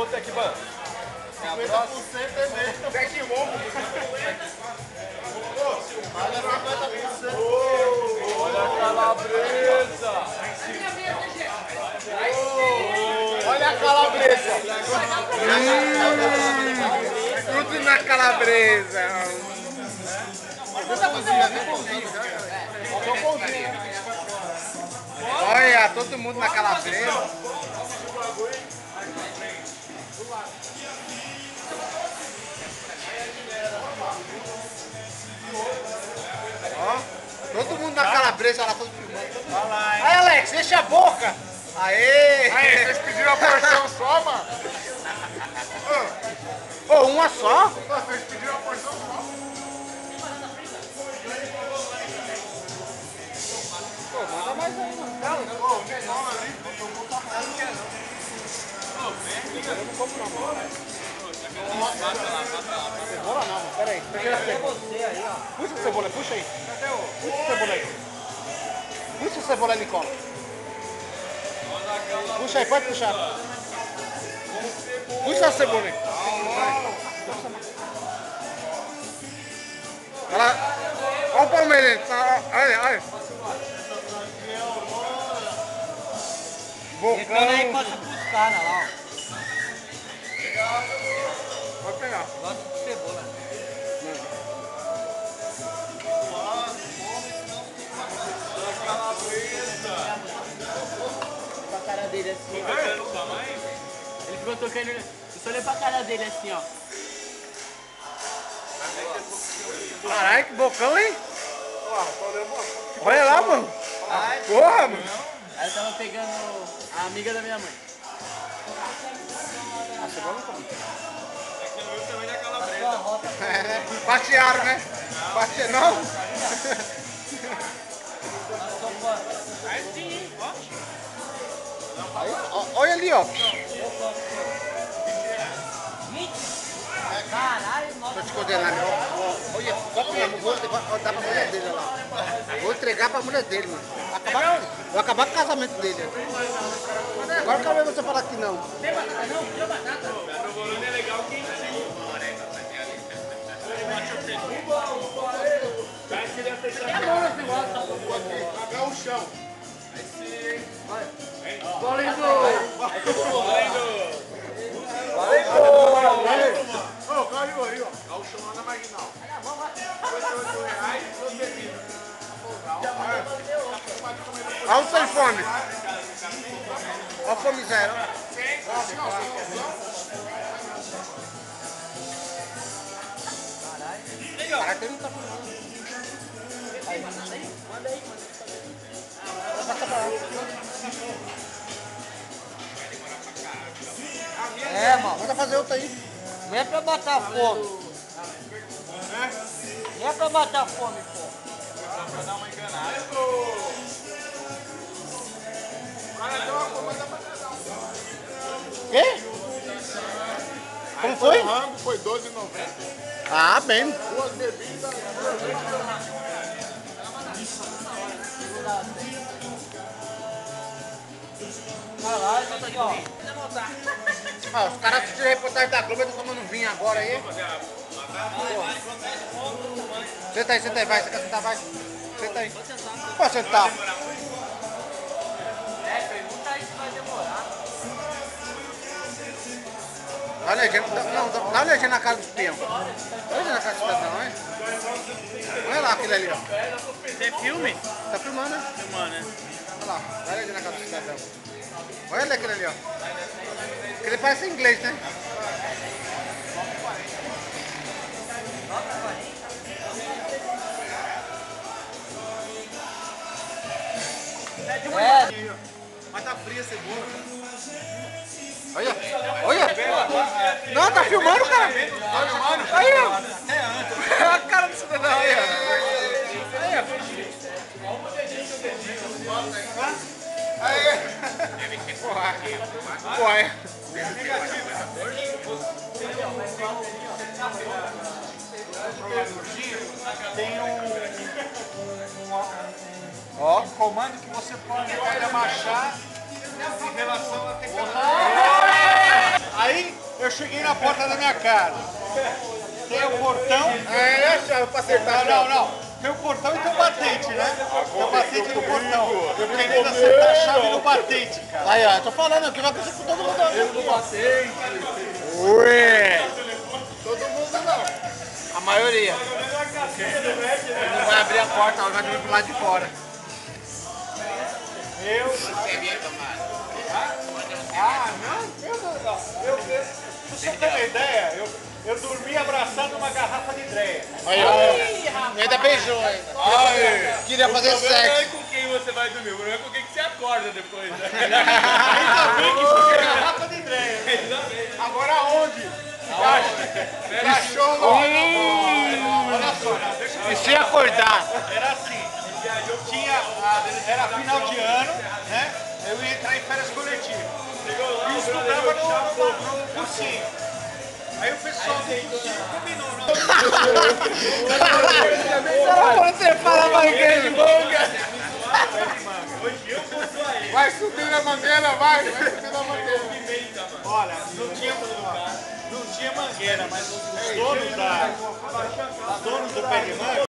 ô Tecban. 50% é mesmo. Tecbon. Olha 50%. Olha a calabresa. Olha a calabresa. Tudo na calabresa. Olha, todo mundo na calabresa. Ó, todo mundo na calabresa, lá todo filmando. Aí, Alex, fecha a boca. Aê! Aí, vocês pediram a porção só, mano? Ô, uma só? Vocês pediram a porção só? Pô, manda mais aí, mano. Ô, o menor ali, eu vou passar no que é não. Eu não compro não, mano. Cebola não, mano. Pera aí. Pega a cebola. Puxa a cebola, puxa aí. Puxa a cebola aí. Puxa a cebola aí, Nicola. Puxa aí, pode puxar. Puxa a cebola aí. Olha o palmeirense. Olha, olha. Esse aí passa pros caras lá, ó. Pode pegar. Gosto de cebola. Pra cara dele assim, ó. Ele ficou tocando. Eu só olhei pra cara dele assim, ó. Caralho, que bocão, hein? Olha lá, mano. Porra, mano. Aí eu tava pegando a amiga da minha mãe. A cebola não come. Passearam, né? Passearam, não? Aí, ó, olha ali, ó. Caralho, nossa. Tô te condenando, ó. Olha, vou dar pra mulher dele lá. Vou entregar pra mulher dele, mano. Vou acabar com o casamento dele. Agora eu quero ver você falar que não. Tem batata não? Tem batata? É legal que É bom esse negócio, tá bom. Pagar o chão. Ô, caiu aí, ó. Dá o chão lá na marginal. R$58, duas bebidas. Olha o sem fome. Olha a fome zero. Assim, ó, Caralho, tem muita coisa. Manda aí, manda. Passa pra lá. É, mano. Manda fazer outra aí. Não é pra matar a fome. Não é pra matar a fome, pô. pra dar uma enganada. o cara deu uma comanda pra cada um. Quê? Como foi? O rango foi R$12,90. Ah, bem. Duas bebidas. Caralho, tá aqui, ó. Ó, os caras assistiram a reportagem da Globo e estão tomando vinho agora aí. Senta aí, vai. Você quer sentar, vai. Senta aí. Pode sentar. Pergunta aí se vai demorar. Dá uma olhadinha, não, dá uma olhadinha na cara dos peão. Dá uma olhadinha na cara do cidadão, hein? Olha lá aquele ali, ó. Você é filme? Tá filmando, né? Filmando, né? Olha lá, dá uma olhadinha na cara do cidadão. Olha ali aquele ali, ó. Ele parece inglês, né? É. Mas tá fria a cebola. Olha, olha. Não, tá filmando, cara. Tá filmando? Aí, ó. A cara do cidadão aí, ó. Aí, ó. Aí. Porra. É. Tem Ó. um comando que você pode agachar em relação à temperatura. Aí eu cheguei na porta da minha casa. Tem o portão. É a chave pra acertar. Não. Tem o portão e tem o batente, né? Tem o batente no portão. Eu querendo acertar a chave no batente, cara. Aí, ó, eu tô falando que vai acontecer com todo mundo. Ué! Todo mundo não. A maioria. Não vai abrir a porta, ela vai dormir pro lado de fora. Pra você ter uma ideia, eu dormi abraçado numa garrafa de dreia. Aí, ó. Ainda beijou ainda. Queria fazer O problema não é sexo. com quem você vai dormir, o problema é com quem que você acorda depois. Né? Ainda bem que foi garrafa de dreia. Agora aonde? Cachorro. Olha só, deixa eu E se acordar? Era assim, era final de ano, né? Eu ia entrar em férias coletivas. E estudava no cursinho. Aí o pessoal do cursinho combinou, não. Você fala mangueira de manga. Vai subir na mangueira, vai subir na mangueira. Olha, não tinha mangueira, mas os donos do pé de manga